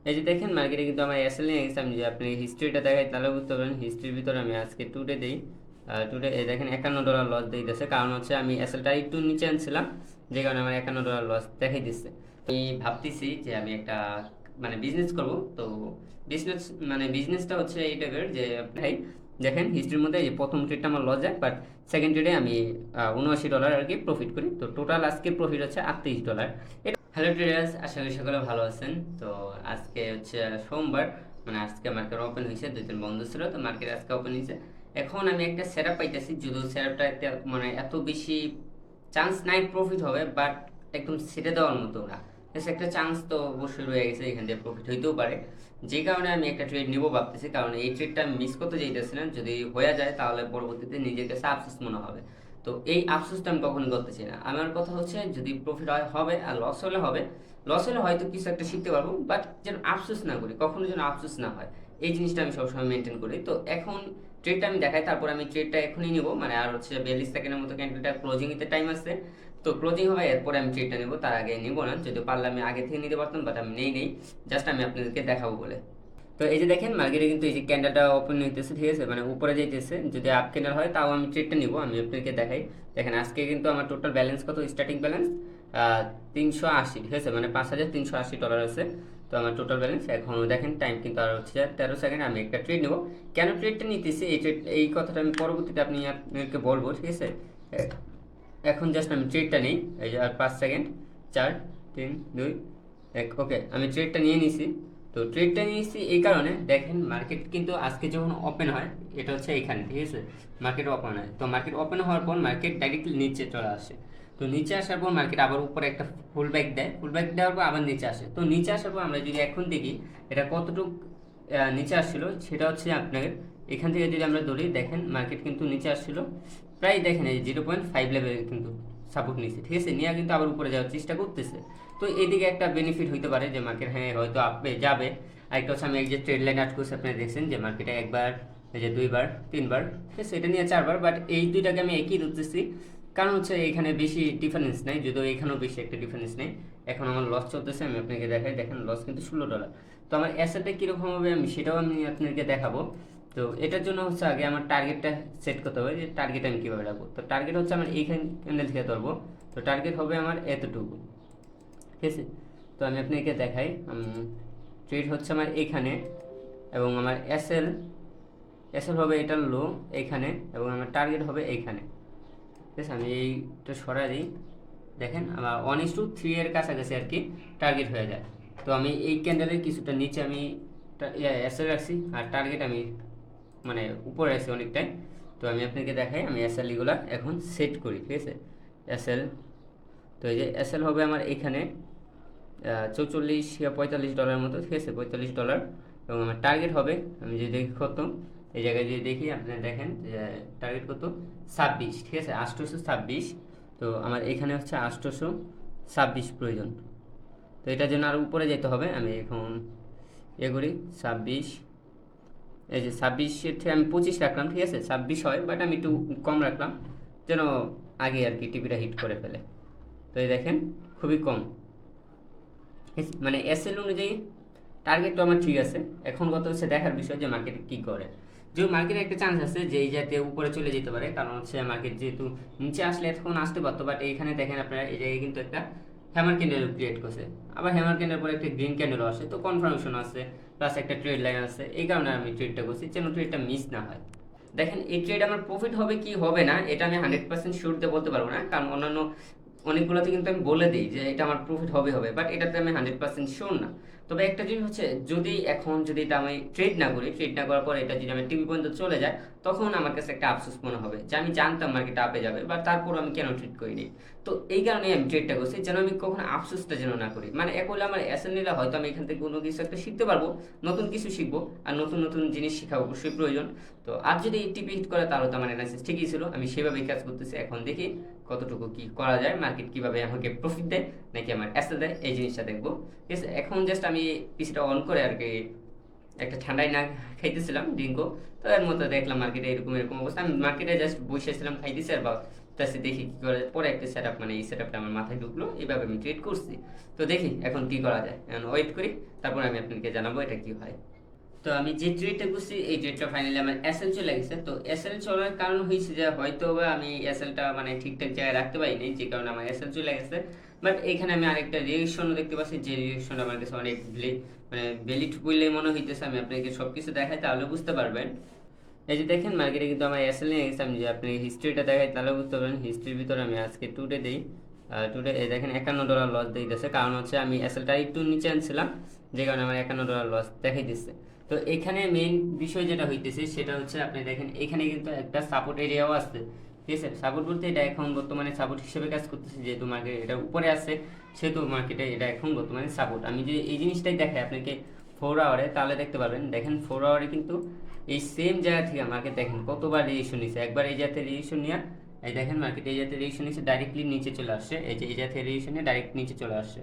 এই যে দেখেন মার্কেটে কিন্তু আমার এসএল নিয়ে গেছে। আমি যদি আপনি হিস্ট্রিটা দেখাই তাহলে বুঝতে পারবেন। হিস্ট্রির ভিতরে আমি আজকে টুডে দিই, টুডে এই দেখেন $51 লস দিতেছে, কারণ হচ্ছে আমি এসএলটা একটু নিচে আনছিলাম, যে কারণে আমার $51 লস দেখাই দিচ্ছে। আমি ভাবতেছি যে আমি একটা মানে বিজনেস করব। তো বিজনেস মানে বিজনেসটা হচ্ছে এই টাইপের যে ভাই দেখেন হিস্ট্রির মধ্যে এই যে প্রথম ট্রেডটা আমার লস যায়, বাট সেকেন্ড ট্রেডে আমি $79 আর কি প্রফিট করি। তো টোটাল আজকে প্রফিট হচ্ছে $38। হ্যালো ট্রেডার্স, আশা করি সকলে ভালো আছেন। তো আজকে হচ্ছে সোমবার, মানে আজকে মার্কেট ওপেন হয়েছে, 2 দিন বন্ধ ছিল, তো মার্কেট আজকে ওপেন হয়েছে। এখন আমি একটা সেট আপ পাইতেছি, যদিও সেট আপটা মানে এত বেশি চান্স নাই প্রফিট হবে, বাট একদম ছেড়ে দেওয়ার মতো না। বেশ একটা চান্স তো অবশ্যই রয়ে গেছে, এখান থেকে প্রফিট হইতেও পারে। যে কারণে আমি একটা ট্রেড নিবো ভাবতেছি, কারণ এই ট্রেডটা আমি মিস করতে চাইতেছি না। যদি হয়ে যায় তাহলে পরবর্তীতে নিজের কাছে আফসোস মনে হবে। তো এই আফসোসটা আমি কখনো করতে চাই না। আমার কথা হচ্ছে যদি প্রফিট হয় হবে, আর লস হলে হবে। লস হলে হয়তো কিছু একটা শিখতে পারবো, বাট যেন আফসোস না করি, কখনো যেন আফসোস না হয়, এই জিনিসটা আমি সবসময় মেনটেন করি। তো এখন ট্রেডটা আমি দেখাই, তারপর আমি ট্রেডটা এখনই নিবো, মানে আর হচ্ছে 42 সেকেন্ডের মতো ক্যান্ডেলটা ক্লোজিং এতে টাইম আছে। তো ক্লোজিং হবে, এরপরে আমি ট্রেডটা নেবো, তার আগে নিবো না। যদি পারলে আমি আগে থেকে নিতে পারতাম, বাট আমি নেই, জাস্ট আমি আপনাদেরকে দেখাবো বলে। তো এই যে দেখেন মার্কেটে কিন্তু এই যে ক্যান্ডেলটা ওপেন হইতেছে, ঠিক আছে, মানে উপরে যাইতেছে। যদি আপ ক্যান্ডেল হয় তাও আমি ট্রেডটা নিব, আমি আপনাকে দেখাই। দেখেন আজকে কিন্তু আমার টোটাল ব্যালেন্স কত, স্টার্টিং ব্যালেন্স 380, ঠিক আছে, মানে $5380 আছে। তো আমার টোটাল ব্যালেন্স এখন দেখেন টাইম কিন্তু আর হচ্ছে 13 সেকেন্ড। আমি একটা ট্রেড নেব। কেন ট্রেডটা নিতেছি এই কথাটা আমি পরবর্তীতে আপনাকে বলবো, ঠিক আছে। এখন জাস্ট আমি ট্রেডটা নিই। এই যে আর 5 সেকেন্ড, 4 3 2 1, ওকে, আমি ট্রেডটা নিয়ে নিছি। তো ট্রেডটা নিয়েছি এই কারণে, দেখেন মার্কেট কিন্তু আজকে যখন ওপেন হয়, এটা হচ্ছে এইখানে, ঠিক আছে, মার্কেট ওপেন হয়। তো মার্কেট ওপেন হওয়ার পর মার্কেট ডাইরেক্টলি নিচে চলে আসে। তো নিচে আসার পর মার্কেট আবার উপরে একটা ফুল ব্যাক দেয়, ফুল ব্যাক দেওয়ার পর আবার নিচে আসে। তো নিচে আসার পর আমরা যদি এখন দেখি এটা কতটুকু নিচে আসছিল, সেটা হচ্ছে আপনার এখান থেকে যদি আমরা ধরি, দেখেন মার্কেট কিন্তু নিচে আসছিল প্রায়, দেখেন এই 0.5 লেভেল কিন্তু সাপোর্ট নিচ্ছে, ঠিক আছে, নিয়ে কিন্তু আবার উপরে যাওয়ার চেষ্টা করতেছে। তো এদিকে একটা বেনিফিট হইতে পারে যে মার্কেট হ্যাঁ হয়তো আপে যাবে। আরেকটা হচ্ছে আমি এই যে ট্রেড লাইন আর্ট করছি, আপনারা দেখছেন যে মার্কেটে একবার, এই যে দুইবার, তিনবার, ঠিক আছে, এটা নিয়ে চারবার, বাট এই দুইটাকে আমি একই ধরতেছি, কারণ হচ্ছে এখানে বেশি ডিফারেন্স নাই, যদিও এখানেও বেশি একটা ডিফারেন্স নেই। এখন আমার লস চলতেছে, আমি আপনাকে দেখাই, দেখেন লস কিন্তু $16। তো আমার অ্যাসেটটা কীরকম হবে আমি সেটাও আমি আপনাকে দেখাবো। তো এটার জন্য হচ্ছে আগে আমার টার্গেটটা সেট করতে হবে, যে টার্গেট আমি কীভাবে রাখবো। তো টার্গেট হচ্ছে আমার এইখান ক্যান্ডেল থেকে ধরবো। তো টার্গেট হবে আমার এতটুকু, ঠিক আছে। তো আমি আপনাকে দেখাই, ট্রেড হচ্ছে আমার এইখানে, এবং আমার এসএল এসএল হবে এটার লো এইখানে, এবং আমার টার্গেট হবে এইখানে, ঠিক আছে। আমি এইটা সরাই দিই, দেখেন আমার 1:3 এর কাছাকাছি আর কি টার্গেট হয়ে যায়। তো আমি এই ক্যান্ডেলের কিছুটা নিচে আমি এসএল রাখছি, আর টার্গেট আমি মানে উপরে আছে অনেকটাই। তো আমি আপনাকে দেখাই, আমি এসএল এগুলো এখন সেট করি, ঠিক আছে। এসএল, তো এই যে এসএল হবে আমার এখানে 44 বা $45 মতো, ঠিক আছে, $45। এবং আমার টার্গেট হবে, আমি যদি দেখি কত, এই জায়গায় যদি দেখি আপনারা দেখেন যে টার্গেট কত, 26, ঠিক আছে, 826। তো আমার এখানে হচ্ছে 826 প্রয়োজন। তো এটার জন্য আরও উপরে যেতে হবে। আমি এখন করি 26, এই যে 26-এর থেকে আমি 25 রাখলাম, ঠিক আছে, 26 হয়, বাট আমি একটু কম রাখলাম যেন আগে আর কি টিভিটা হিট করে ফেলে। তো এই দেখেন খুবই কম, মানে এসএল অনুযায়ী টার্গেট তো আমার ঠিক আছে। এখন কত হচ্ছে দেখার বিষয় যে মার্কেট কী করে। যে মার্কেটের একটা চান্স আছে যে এই জাতীয় উপরে চলে যেতে পারে, কারণ হচ্ছে মার্কেট যেহেতু নিচে আসলে এখন আসতে পারতো, বাট এইখানে দেখেন আপনারা এই জায়গায় কিন্তু একটা হ্যামার ক্যান্ডেল ক্রিয়েট করছে, আবার হ্যামার ক্যান্ডেল পরে একটা গ্রিন ক্যান্ডেলও আসে। তো কনফার্মেশন আছে, প্লাস একটা ট্রেড লাইন আছে, এই কারণে আমি ট্রেডটা করছি যেন ট্রেডটা মিস না হয়। দেখেন এই ট্রেড আমার প্রফিট হবে কি হবে না এটা আমি 100% শিওর দিয়ে বলতে পারবো না, কারণ অন্যান্য অনেকগুলোতে কিন্তু আমি বলে দিই যে এটা আমার প্রফিট হবে, বাট এটাতে আমি 100% শিওর না। তবে একটা জিনিস হচ্ছে, যদি এখন যদি এটা আমি ট্রেড না করি, ট্রেড না করার পর এটা যদি আমি টিভি পর্যন্ত চলে যায়, তখন আমার কাছে একটা আফসোস মনে হবে যে আমি জানতাম মার্কেট আপে যাবে, বাট তারপর আমি কেন ট্রেড করিনি। তো এই কারণেই আমি ট্রেডটা করছি, যেন আমি কখনো আফসোসটা যেন না করি। মানে এক হলে আমার অ্যাসেল নিলে হয়তো আমি এখান থেকে কোনো কিছু একটা শিখতে পারবো, নতুন কিছু শিখবো, আর নতুন নতুন জিনিস শেখা অবশ্যই প্রয়োজন। তো আর যদি টিপি হিট করে তাহলে তো আমার অ্যানালাইসিস ঠিকই ছিল, আমি সেভাবেই কাজ করতেছি। এখন দেখি কতটুকু কি করা যায়, মার্কেট কিভাবে আমাকে প্রফিট দেয় নাকি আমার অ্যাসেল দেয়, এই জিনিসটা দেখবো, ঠিক আছে। এখন জাস্ট আমি পিসিটা অন করে আর কি একটা ঠান্ডাই না খাইতেছিলাম ড্রিঙ্কও। তো এর মধ্যে দেখলাম মার্কেটে এরকম এরকম অবস্থা, আমি মার্কেটে জাস্ট বসেছিলাম খাইতেছি, আর তাছে দেখি কি করে পরে একটা সেটআপ মানে এই সেটআপটা আমার মাথায় ঢুকলো, এইভাবে আমি ট্রেড করছি। তো দেখি এখন কি করা যায়, এখন ওয়েট করি, তারপর আমি আপনাকে জানাবো এটা কি হয়। তো আমি যে ট্রেডটা করছি এই ট্রেডটা ফাইনালি আমার এসএল চলে গেছে। তো এসএল চলার কারণ হয়েছে যে হয়তো বা আমি এসএলটা মানে ঠিকঠাক জায়গায় রাখতে পারিনি, যে কারণে আমার এসএল চলে গেছে। বাট এখানে আমি আরেকটা রিয়েকশনও দেখতে পাচ্ছি, যে রিয়েকশন আমার কাছে অনেক মানে ভ্যালিড বললেই মনে হইতেছে। আমি আপনাকে সব কিছু দেখাই তাহলে বুঝতে পারবেন। এই যে দেখেন মার্কেটে কিন্তু আমার এসএল নিয়ে গেছে। আমি যে আপনি হিস্ট্রিটা দেখাই তাহলে বুঝতে পারবেন। হিস্ট্রির ভিতরে আমি আজকে টুডে দিই, টুডে এই দেখেন $51 লস দিতেছে, কারণ হচ্ছে আমি এসএলটা একটু নিচে আনছিলাম, যে কারণে আমার $51 লস দেখাই দিচ্ছে। তো এখানে মেইন বিষয় যেটা হইতেছে সেটা হচ্ছে আপনি দেখেন এখানে কিন্তু একটা সাপোর্ট এরিয়াও আছে, ঠিক আছে। সাপোর্ট বলতে এটা এখন বর্তমানে সাপোর্ট হিসেবে কাজ করতেছে, যেহেতু মার্কেট এটা উপরে আছে সেহেতু মার্কেটে এটা এখন বর্তমানে সাপোর্ট। আমি যদি এই জিনিসটাই দেখাই আপনাকে 4 আওয়ারে, তাহলে দেখতে পারবেন। দেখেন 4 আওয়ারে কিন্তু এই সেম জায়গা থেকে মার্কেট দেখেন কতবার রিয়েকশন নিচ্ছে। একবার এই জাতীয় রিয়েকশন নিয়ে এই দেখেন মার্কেট এই জাতীয় রিয়েকশন নিচ্ছে, ডাইরেক্টলি নিচে চলে আসছে। এই যে এই জাতীয় রিয়েকশন নিয়ে ডাইরেক্ট নিচে চলে আসছে।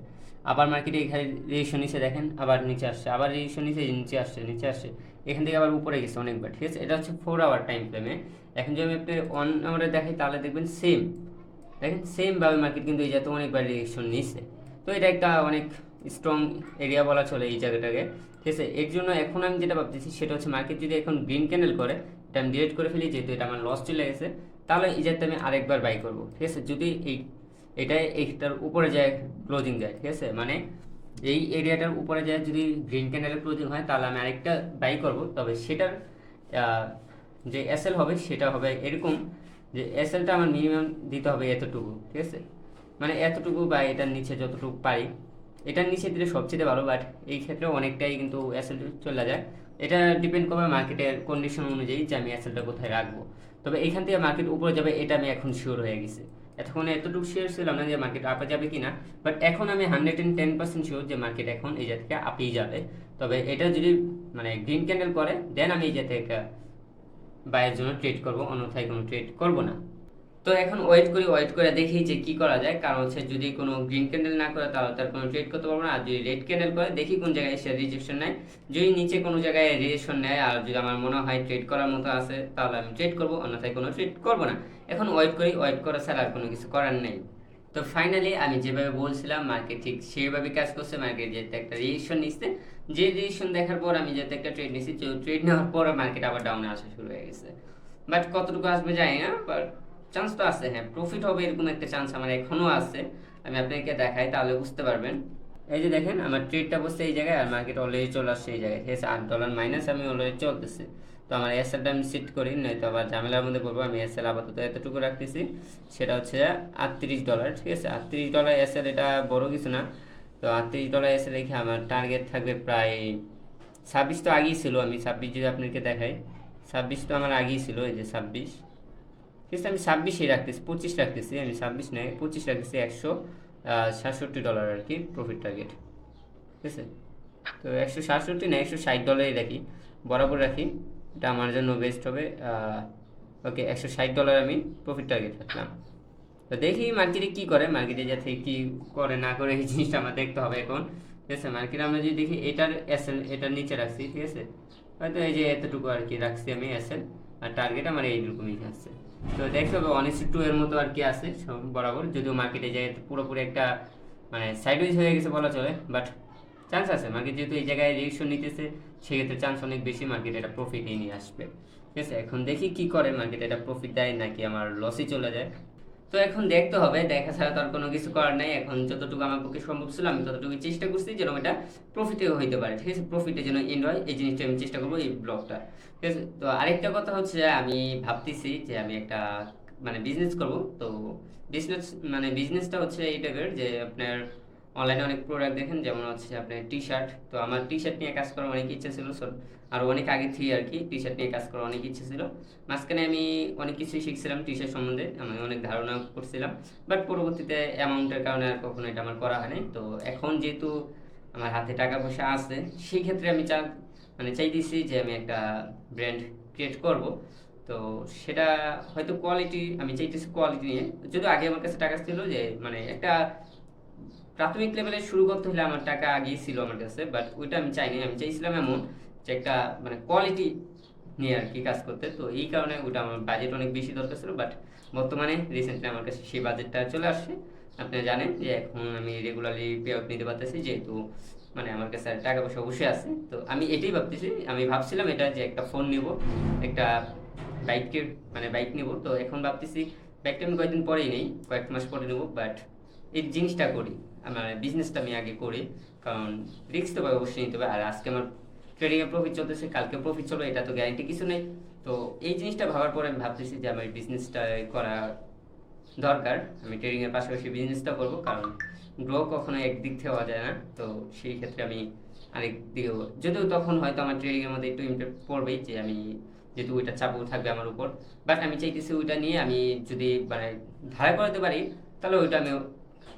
আবার মার্কেটে এখানে রিয়েকশন নিচ্ছে দেখেন, আবার নিচে আসছে, আবার রিয়েকশন নিচ্ছে, নিচে আসছে, নিচে আসছে, এখান থেকে আবার উপরে গেছে অনেকবার, ঠিক আছে। এটা হচ্ছে 4 আওয়ার টাইম ফ্রেমে। এখন যদি আমি আপনি 1 আওয়ারে দেখাই তাহলে দেখবেন সেম, দেখেন সেমভাবে মার্কেট কিন্তু এই জাতীয় অনেকবার রিয়েকশন নিচ্ছে। তো এটা একটা অনেক স্ট্রং এরিয়া বলা চলে এই জায়গাটাকে, ঠিক আছে। এর জন্য এখন আমি যেটা ভাবতেছি সেটা হচ্ছে মার্কেট যদি এখন গ্রিন ক্যান্ডেল করে, এটা আমি ডিলিট করে ফেলি, যেহেতু এটা আমার লস চলে গেছে, তাহলে এই জায়গাতে আমি আরেকবার বাই করবো, ঠিক আছে। যদি এটাই এইটার উপরে যায় ক্লোজিং যায়, ঠিক আছে, মানে এই এরিয়াটার উপরে যায় যদি গ্রিন ক্যান্ডেলের ক্লোজিং হয়, তাহলে আমি আরেকটা বাই করব। তবে সেটার যে এসএল হবে সেটা হবে এরকম, যে এসএলটা আমার মিনিমাম দিতে হবে এতটুকু, ঠিক আছে, মানে এতটুকু বা এটার নিচে যতটুকু পারি। এটার নিচে দিলে সবচেয়ে ভালো, বাট এই ক্ষেত্রে অনেকটাই কিন্তু এসএল চলে যায়। এটা ডিপেন্ড করবে মার্কেটের কন্ডিশন অনুযায়ী যে আমি এসএলটা কোথায় রাখবো। তবে এখান থেকে মার্কেট উপরে যাবে এটা আমি এখন শিওর হয়ে গেছি। এতক্ষণ এতটুকু শিওর ছিলাম না যে মার্কেট আপে যাবে কিনা, বাট এখন আমি 110% শিওর যে মার্কেট এখন এই জায়গা থেকে আপেই যাবে। তবে এটা যদি মানে গ্রিন ক্যান্ডেল করে দেন আমি এই জায়গা থেকে বাইয়ের জন্য ট্রেড করব, অন্যথায় কোনো ট্রেড করব না। তো এখন ওয়েট করি, ওয়েট করে দেখি যে কি করা যায়। কারণ হচ্ছে যদি কোনো গ্রিন ক্যান্ডেল না করে তাহলে তার কোনো ট্রেড করতে পারবো না। আর যদি রেড ক্যান্ডেল করে দেখি কোন জায়গায় সে রিজেকশন নেয়। যদি নিচে কোনো জায়গায় রিজেকশন নেয় আর যদি আমার মনে হয় ট্রেড করার মতো আছে তাহলে আমি ট্রেড করবো, অন্যথায় কোনো ট্রেড করবো না। এখন ওয়েট করি, ওয়েট করা ছাড়া আর কোনো কিছু করার নেই। তো ফাইনালি আমি যেভাবে বলছিলাম মার্কেট ঠিক সেভাবে কাজ করছে। মার্কেট যেতে একটা রিয়েকশন নিচ্ছে, যে রিয়েকশন দেখার পর আমি যাতে একটা ট্রেড নিচ্ছি, ট্রেড নেওয়ার পর মার্কেট আবার ডাউনে আসা শুরু হয়ে গেছে। বাট কতটুকু আসবে জানি না, বাট চান্স তো আছে, হ্যাঁ প্রফিট হবে এরকম একটা চান্স আমার এখনও আছে। আমি আপনাকে দেখাই তাহলে বুঝতে পারবেন। এই যে দেখেন আমার ট্রেডটা বসছে এই জায়গায় আর মার্কেট অলরেডি চলে আসছে এই জায়গায়, ঠিক আছে। $8 মাইনাস আমি অলরেডি চলতেছে। তো আমার এসএলটা আমি সেট করি, নয়তো আবার ঝামেলার মধ্যে পড়বো। আমি এসএল আপাতত এতটুকু রাখতেছি, সেটা হচ্ছে $38, ঠিক আছে। $38 এসএল, এটা বড় কিছু না। তো $38 এসএল রেখে আমার টার্গেট থাকবে প্রায় 26। তো আগেই ছিল, আমি 26 যদি আপনাকে দেখাই, 26 তো আমার আগেই ছিল, এই যে 26, ঠিক আছে। আমি 26ই রাখতেছি, 25 রাখতেছি, আমি 26 নয় 25 রাখতেছি। $167 আর কি প্রফিট টার্গেট, ঠিক আছে। তো 167 না $160 রাখি, বরাবর রাখি, এটা আমার জন্য বেস্ট হবে। ওকে, $160 আমি প্রফিট টার্গেট রাখলাম। তো দেখি মার্কেটে কী করে, মার্কেটে যাতে কী করে না করে এই জিনিসটা আমার দেখতে হবে এখন, ঠিক আছে। মার্কেটে আমরা যদি দেখি এটার এসএল এটার নিচে রাখছি, ঠিক আছে, হয়তো এই যে এতটুকু আর কি রাখছি আমি এসএল, আর টার্গেট আমার এইরকমই আসছে। তো দেখতে হবে 1:2 এর মতো আর কি আছে সব বরাবর, যদিও মার্কেটে যায় পুরোপুরি একটা মানে সাইডওয়েজ হয়ে গেছে বলা চলে, বাট চান্স আছে। মার্কেট যেহেতু এই জায়গায় রিয়েকশন নিতেছে সেক্ষেত্রে চান্স অনেক বেশি মার্কেট এটা প্রফিটই নিয়ে আসবে, ঠিক আছে। এখন দেখি কি করে মার্কেট, এটা প্রফিট দেয় নাকি আমার লসই চলে যায়। তো এখন দেখতে হবে, দেখা ছাড়া তো আর কোনো কিছু করার নাই। এখন যতটুকু আমার পক্ষে সম্ভব ছিল আমি ততটুকু চেষ্টা করছি যেন এটা প্রফিটেও হইতে পারে, ঠিক আছে। প্রফিটে যেন এন্ড হয় এই জিনিসটা আমি চেষ্টা করবো এই ব্লগটা, ঠিক আছে। তো আরেকটা কথা হচ্ছে আমি ভাবতেছি যে আমি একটা মানে বিজনেস করব। তো বিজনেস মানে বিজনেসটা হচ্ছে এই টাইপের যে আপনার অনলাইনে অনেক প্রোডাক্ট দেখেন, যেমন হচ্ছে আপনার টি শার্ট। তো আমার টি শার্ট নিয়ে কাজ করার অনেক ইচ্ছা ছিল, আর অনেক আগে থেকে আর কি টি শার্ট নিয়ে কাজ করার অনেক ইচ্ছে ছিল। মাঝখানে আমি অনেক কিছুই শিখছিলাম টি শার্ট সম্বন্ধে, আমি অনেক ধারণা করছিলাম, বাট পরবর্তীতে অ্যামাউন্টের কারণে আর কখনো এটা আমার করা হয়নি। তো এখন যেহেতু আমার হাতে টাকা পয়সা আছে সেই ক্ষেত্রে আমি মানে চাইতেছি যে আমি একটা ব্র্যান্ড ক্রিয়েট করব। তো সেটা হয়তো কোয়ালিটি, আমি চাইতেছি কোয়ালিটি নিয়ে, যদিও আগে আমার কাছে টাকা ছিল যে মানে একটা প্রাথমিক লেভেলে শুরু করতে হলে আমার টাকা আগেই ছিল আমার কাছে, বাট ওইটা আমি চাইনি। আমি চাইছিলাম এমন যে একটা মানে কোয়ালিটি নিয়ে আর কি কাজ করতে। তো এই কারণে ওটা আমার বাজেট অনেক বেশি দরকার ছিল, বাট বর্তমানে রিসেন্টলি আমার কাছে সেই বাজেটটা চলে আসছে। আপনারা জানেন যে এখন আমি রেগুলারলি পে আউট নিতে পারতেছি, যেহেতু মানে আমার কাছে আর টাকা পয়সা অবশ্যই আছে। তো আমি এটাই ভাবতেছি, আমি ভাবছিলাম এটা যে একটা ফোন নিব, একটা বাইকের মানে বাইক নিব। তো এখন ভাবতেছি বাইকটা আমি কয়েকদিন পরেই নেই, কয়েক মাস পরে নেব, বাট এই জিনিসটা করি, আমার বিজনেসটা আমি আগে করি। কারণ রিস্ক তো ভাই অবশ্যই নিতে হবে। আর আজকে আমার ট্রেডিংয়ে প্রফিট চলতেছে, কালকে প্রফিট চলবে, এটা তো গ্যারান্টি কিছু নেই। তো এই জিনিসটা ভাবার পরে আমি ভাবতেছি যে আমার বিজনেসটা করা দরকার। আমি ট্রেডিংয়ের পাশাপাশি বিজনেসটা করব, কারণ গ্রো কখনো একদিক থেকে হওয়া যায় না। তো সেই ক্ষেত্রে আমি আরেক দিকেও, যদিও তখন হয়তো আমার ট্রেডিংয়ের মধ্যে একটু ইম্প্যাক্ট পড়বেই, যে আমি যেহেতু ওইটা চাপও থাকবে আমার উপর। বাট আমি চাইতেছি ওইটা নিয়ে আমি যদি মানে ধারা করাতে পারি, তাহলে ওইটা আমি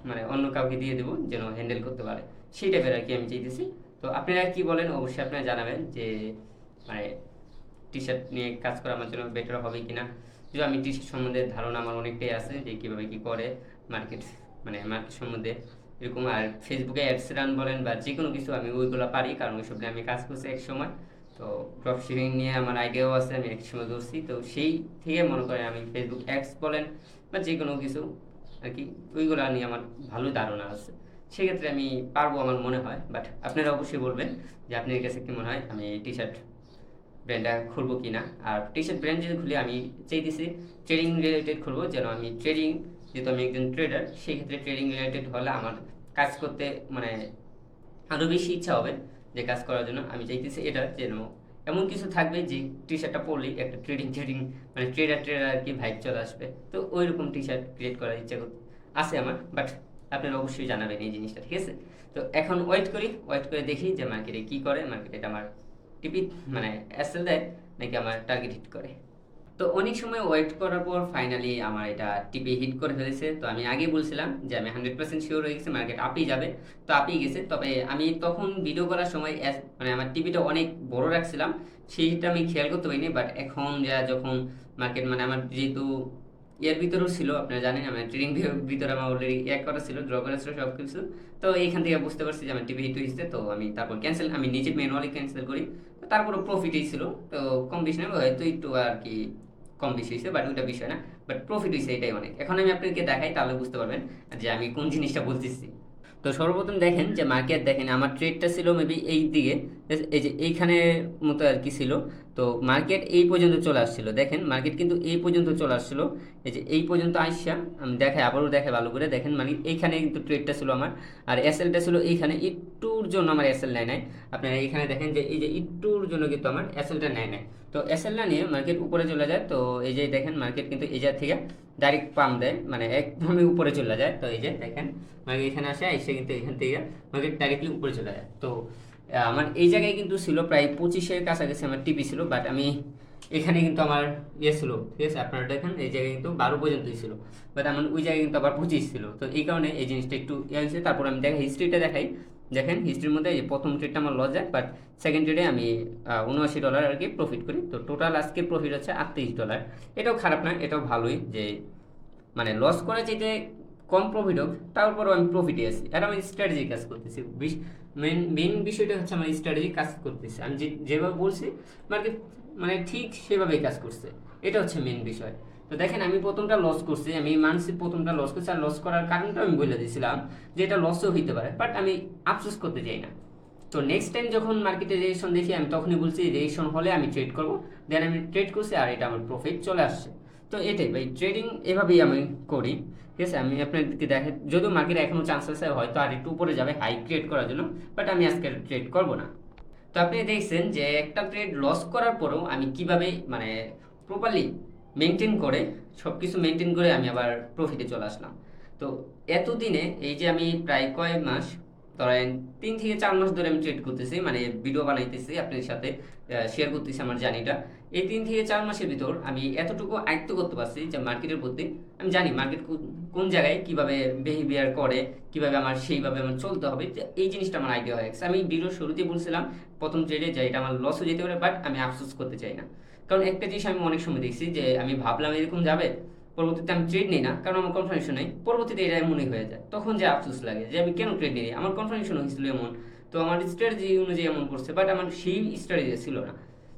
মানে অন্য কাউকে দিয়ে দেবো যেন হ্যান্ডেল করতে পারে, সেই টাইপের আর কি আমি চাইতেছি। তো আপনারা কি বলেন অবশ্যই আপনারা জানাবেন যে মানে টি শার্ট নিয়ে কাজ করা আমার জন্য বেটার হবে কিনা। যদি আমি টি শার্ট সম্বন্ধে ধারণা আমার অনেকটাই আছে, যে কীভাবে কী করে মার্কেট, মানে মার্কেট সম্বন্ধে এরকম। আর ফেসবুকে অ্যাডস রান বলেন বা যে কোনো কিছু আমি ওইগুলো পারি, কারণ ওইসব নিয়ে আমি কাজ করছি এক সময়। তো ড্রপ শিপিং নিয়ে আমার আইডিয়াও আছে, আমি এক সময় ধরছি। তো সেই থেকে মনে করেন আমি ফেসবুক অ্যাডস বলেন বা যে কোনো কিছু আর কি, ওইগুলো নিয়ে আমার ভালো ধারণা আছে। সেক্ষেত্রে আমি পারবো আমার মনে হয়। বাট আপনারা অবশ্যই বলবেন যে আপনার কাছে কি মনে হয় আমি টি শার্ট ব্র্যান্ডটা খুলবো কি না। আর টি শার্ট ব্র্যান্ড যদি খুলি, আমি চাইতেছি ট্রেডিং রিলেটেড খুলবো, যেন আমি ট্রেডিং, যেহেতু আমি একজন ট্রেডার, সেই ক্ষেত্রে ট্রেডিং রিলেটেড হলে আমার কাজ করতে মানে আরও বেশি ইচ্ছা হবে যে কাজ করার জন্য। আমি চাইতেছি এটা যেন এমন কিছু থাকবে যে টি শার্টটা পরলেই একটা ট্রেডিং ট্রেডিং মানে ট্রেডার ট্রেডার আর কি ভাইব চলে আসবে। তো ওই রকম টি শার্ট ক্রিয়েট করার ইচ্ছা আছে আমার। বাট আপনারা অবশ্যই জানাবেন এই জিনিসটা, ঠিক আছে? তো এখন ওয়েট করি, ওয়েট করে দেখি যে মার্কেটে কী করে, মার্কেটে আমার টিপি মানে এসএল দেয় নাকি আমার টার্গেট হিট করে। তো অনেক সময় ওয়েট করার পর ফাইনালি আমার এটা টিপি হিট করে ফেলেছে। তো আমি আগে বলছিলাম যে আমি 100% শিওর হয়ে গেছি মার্কেট আপই যাবে, তো আপই গেছে। তবে আমি তখন ভিডিও করার সময় মানে আমার টিপিটা অনেক বড় রাখছিলাম, সেইটা আমি খেয়াল করতে পারিনি। বাট এখন যখন মার্কেট মানে আমার যেহেতু এর ভিতরেও ছিল, আপনারা জানেন আমার ট্রেডিং ভিতরে আমার অলরেডি এক করা ছিল, ড্র করা ছিল সব কিছু। তো এইখান থেকে বুঝতে পারছি যে আমার টিভি হিট হয়েছে। তো আমি তারপর ক্যান্সেল, আমি নিজে ম্যানুয়ালি ক্যান্সেল করি। তো তারপরও প্রফিটই ছিল। তো কম বেশি না, হয়তো একটু আর কি কম বেশি হয়েছে, বাট ওইটা বিষয় না। বাট প্রফিট হয়েছে, এটাই অনেক। এখন আমি আপনাকে দেখাই, তাহলে বুঝতে পারবেন যে আমি কোন জিনিসটা বলতেছি। তো সর্বপ্রথম দেখেন যে মার্কেট, দেখেন আমার ট্রেডটা ছিল মেবি এই দিকে, এই যে এইখানে মতো আর কি ছিল। তো মার্কেট এই পর্যন্ত চলে আসছিল, দেখেন মার্কেট কিন্তু এই পর্যন্ত চলে আসছিল, এই যে এই পর্যন্ত আসছিলাম। আমি দেখাই, আবারও দেখাই ভালো করে, দেখেন মানে এইখানে কিন্তু ট্রেডটা ছিল আমার। আর এসএলটা ছিল এইখানে, একটুর জন্য আমার এসএল নেয় নাই। আপনারা এইখানে দেখেন যে এই যে একটুর জন্য কিন্তু আমার এসএলটা নেয় নাই। তো এসএল না নিয়ে মার্কেট উপরে চলে যায়। তো এই যে দেখেন মার্কেট কিন্তু এই জায়গা থেকে ডাইরেক্ট পাম্প দেয়, মানে একদমই উপরে চলে যায়। তো এই যে দেখেন মার্কেট এখানে আসে, এসে কিন্তু এখান থেকে মার্কেট ডাইরেক্টলি উপরে চলে যায়। তো আমার এই জায়গায় কিন্তু ছিল প্রায় 25-এর কাছাকাছি আমার টিপি ছিল। বাট আমি এখানে কিন্তু আমার ইয়ে ছিল, ঠিক আছে? আপনারা দেখেন এই জায়গায় কিন্তু 12 পর্যন্তই ছিল, বাট আমার ওই জায়গায় কিন্তু আবার 25 ছিল। তো এই কারণে এই জিনিসটা একটু ইয়ে হয়েছে। তারপর আমি দেখেন হিস্ট্রিটা দেখাই, দেখেন হিস্ট্রির মধ্যে এই প্রথম ট্রেডটা আমার লস যায়, বাট সেকেন্ড ট্রেডে আমি $79 আর কি প্রফিট করি। তো টোটাল আজকে প্রফিট হচ্ছে $38। এটাও খারাপ না, এটাও ভালোই, যে মানে লস করে চাইতে কম প্রফিট হোক, তারপরও আমি প্রফিটে আছি। আর আমি স্ট্র্যাটেজি কাজ করতেছি। মেন বিষয়টা হচ্ছে আমার স্ট্র্যাটেজি কাজ করতেছি। আমি যেভাবে বলছি মার্কেট মানে ঠিক সেভাবেই কাজ করছে, এটা হচ্ছে মেন বিষয়। তো দেখেন আমি প্রথমটা লস করছি, আমি মানছি প্রথমটা লস করছি। আর লস করার কারণটা আমি বলে দিয়েছিলাম যে এটা লসও হইতে পারে, বাট আমি আফসোস করতে চাই না। তো নেক্সট টাইম যখন মার্কেটে রেজিস্ট্রেশন দেখি, আমি তখনই বলছি রেজিস্ট্রেশন হলে আমি ট্রেড করবো। দেন আমি ট্রেড করছি, আর এটা আমার প্রফিট চলে আসছে। তো এটাই ভাই, ট্রেডিং এভাবেই আমি করি, ঠিক আছে? আমি আপনাদেরকে দেখে, যদিও মার্কেট এখনও চান্স আছে হয়তো আর একটু উপরে যাবে হাই ক্রিয়েট করার জন্য, বাট আমি আজকে ট্রেড করব না। তো আপনি দেখছেন যে একটা ট্রেড লস করার পরেও আমি কিভাবে মানে প্রপারলি মেনটেন করে, সব কিছু মেনটেন করে আমি আবার প্রফিটে চলে আসলাম। তো এতদিনে এই যে আমি প্রায় কয়েক মাস, ধরেন 3 থেকে 4 মাস ধরে আমি ট্রেড করতেছি, মানে ভিডিও বানাইতেছি আপনাদের সাথে শেয়ার করতেছি আমার জার্নিটা। এই 3 থেকে 4 মাসের ভিতর আমি এতটুকু আয়ত্ত করতে পারছি যে মার্কেটের প্রতি আমি জানি মার্কেট কোন জায়গায় কিভাবে বিহেভিয়ার করে, কিভাবে আমার সেইভাবে আমার চলতে হবে। এই জিনিসটা আমার আইডিয়া হয়ে গেছে। আমি ভিডিওর শুরুতেই বলছিলাম প্রথম ট্রেডে যে এটা আমার লসও যেতে পারে, বাট আমি আফসোস করতে চাই না। কারণ একটা জিনিস আমি অনেক সময় দেখছি যে আমি ভাবলাম এরকম যাবে, পরবর্তীতে আমি ট্রেড নিই না, কারণ আমার কনফার্মেশন নেই। পরবর্তীতে এটা এমনই হয়ে যায়, তখন যে আফসোস লাগে যে আমি কেন ট্রেড নিই, আমার কনফার্মেশন হয়েছিল এমন, তো আমার স্ট্র্যাটেজি অনুযায়ী এমন করছে, বাট আমার সেই স্ট্র্যাটেজি ছিল না।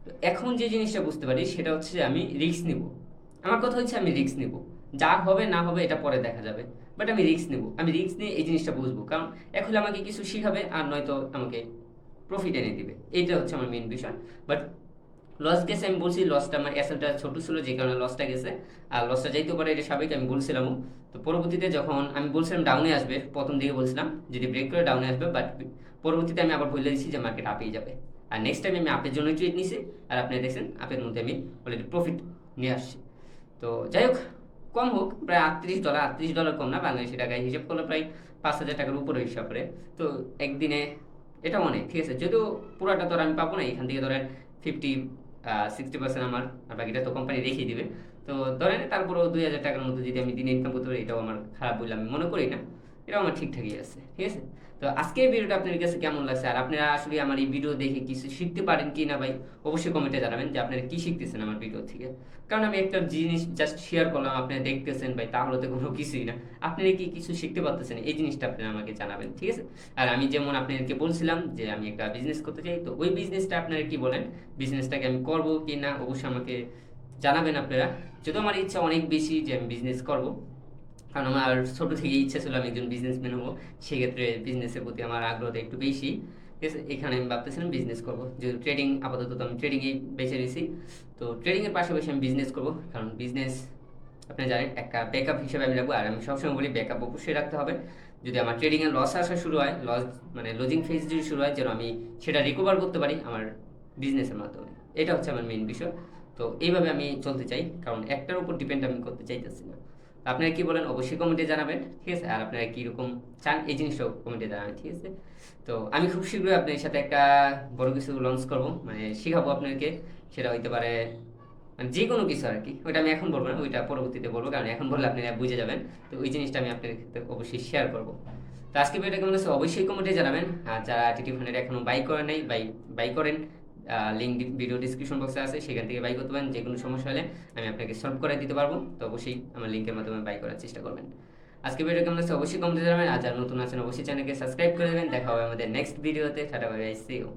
তো এখন যে জিনিসটা বুঝতে পারি সেটা হচ্ছে যে আমি রিস্ক নিব। আমার কথা হচ্ছে আমি রিস্ক নিব, যা হবে না হবে এটা পরে দেখা যাবে, বাট আমি রিস্ক নেব। আমি রিস্ক নিয়ে এই জিনিসটা বুঝবো, কারণ এখন আমাকে কিছু শিখাবে আর নয়তো আমাকে প্রফিট এনে দিবে, এইটা হচ্ছে আমার মেন বিষয়। বাট লস গেছে, আমি বলছি লসটা আমার অ্যাসেটটা ছোট ছিল যে কারণে লসটা গেছে, আর লসটা যাইতেও পারে এটা স্বাভাবিক, আমি বলছিলামও। তো পরবর্তীতে যখন আমি বলছিলাম ডাউনে আসবে, প্রথম দিকে বলছিলাম যদি ব্রেক করে ডাউনে আসবে, বাট পরবর্তীতে আমি আবার বলে দিচ্ছি যে মার্কেট আপেই যাবে। আর নেক্সট টাইম আমি আপের জন্য ট্রেড নিছি, আর আপনি দেখছেন আপের মধ্যে আমি অলরেডি প্রফিট নিয়ে আসছি। তো যাই হোক, কম হোক প্রায় $38, $38 কম না, বাংলাদেশি টাকায় হিসাব করলে প্রায় 5,000 টাকার উপরে হিসাব করে। তো একদিনে এটা অনেক, ঠিক আছে, যদিও পুরাটা তো আর আমি পাবো না, এখান থেকে ধরেন 60% আমার, আর বাকিটা তো কোম্পানি রেখেই দিবে। তো ধরেন তারপরেও 2,000 টাকার মতো যদি আমি দিনে ইনকাম করতে পারি, এটাও আমার খারাপ বলে আমি মনে করি না, এটাও আমার ঠিকঠাকই আছে, ঠিক আছে। তো আজকের ভিডিওটা আপনার কাছে কেমন লাগছে, আর আপনারা আসলে আমার এই ভিডিও দেখে কিছু শিখতে পারেন কি না ভাই, অবশ্যই কমেন্টে জানাবেন যে আপনারা কি শিখতেছেন আমার ভিডিও থেকে। কারণ আমি একটা জিনিস জাস্ট শেয়ার করলাম, আপনারা দেখতেছেন ভাই, তাহলে তো কোনো কিছুই না। আপনারা কি কিছু শিখতে পারতেছেন, এই জিনিসটা আপনারা আমাকে জানাবেন, ঠিক আছে। আর আমি যেমন আপনাদেরকে বলছিলাম যে আমি একটা বিজনেস করতে চাই, তো ওই বিজনেসটা আপনারা কি বলেন, বিজনেসটাকে আমি করবো কি না অবশ্যই আমাকে জানাবেন আপনারা। যদিও আমার ইচ্ছা অনেক বেশি যে আমি বিজনেস করব, কারণ আমার ছোট থেকে ইচ্ছা ছিল আমি একজন বিজনেসম্যান হবো, সেক্ষেত্রে বিজনেসের প্রতি আমার আগ্রহটা একটু বেশি, ঠিক আছে। এখানে আমি ভাবতেছিলাম বিজনেস করবো, যেহেতু ট্রেডিং আপাতত তো আমি ট্রেডিংয়ে বেছে নিয়েছি। তো ট্রেডিংয়ের পাশাপাশি আমি বিজনেস করবো, কারণ বিজনেস আপনি জানেন একটা ব্যাকআপ হিসেবে আমি রাখবো, আর আমি সবসময় বলি ব্যাকআপ অবশ্যই রাখতে হবে। যদি আমার ট্রেডিংয়ে লস আসা শুরু হয়, লস মানে লজিং ফেজ যদি শুরু হয়, যেন আমি সেটা রিকভার করতে পারি আমার বিজনেসের মাধ্যমে, এটা হচ্ছে আমার মেন বিষয়। তো এইভাবে আমি চলতে চাই, কারণ একটার উপর ডিপেন্ড আমি করতে চাইতেছি না। আপনারা কি বলেন অবশ্যই কমেন্টে জানাবেন, ঠিক আছে। আর আপনারা কীরকম চান এই জিনিসটাও কমেন্টে জানাবেন, ঠিক আছে। তো আমি খুব শীঘ্রই আপনার সাথে একটা বড় কিছু লঞ্চ করবো, মানে শেখাবো আপনাকে। সেটা হইতে পারে মানে যে কোনো কিছু আর কি, ওইটা আমি এখন বলবো না, ওইটা পরবর্তীতে বলবো, কারণ এখন বললে আপনারা বুঝে যাবেন। তো ওই জিনিসটা আমি আপনাদের সাথে অবশ্যই শেয়ার করবো। তো আজকে ভিডিওটা কেমন লাগছে অবশ্যই কমেন্টে জানাবেন। আর যারা টিটি ফান্ডের এখনো বাই করে নাই, বাই করেন। লিঙ্ক ভিডিও ডিসক্রিপশন বক্সে আছে, সেখান থেকে বাই করতে পারেন। যে কোনো সমস্যা হলে আমি আপনাকে সলভ করে দিতে পারবো, তো অবশ্যই আমার লিঙ্কের মাধ্যমে বাই করার চেষ্টা করবেন। আজকে ভিডিও কেমন লাগছে অবশ্যই কমেন্টে জানাবেন, আর যারা নতুন আছেন অবশ্যই চ্যানেলকে সাবস্ক্রাইব করে দেবেন। দেখা হবে আমাদের নেক্সট ভিডিওতে। Tata bye bye, see you.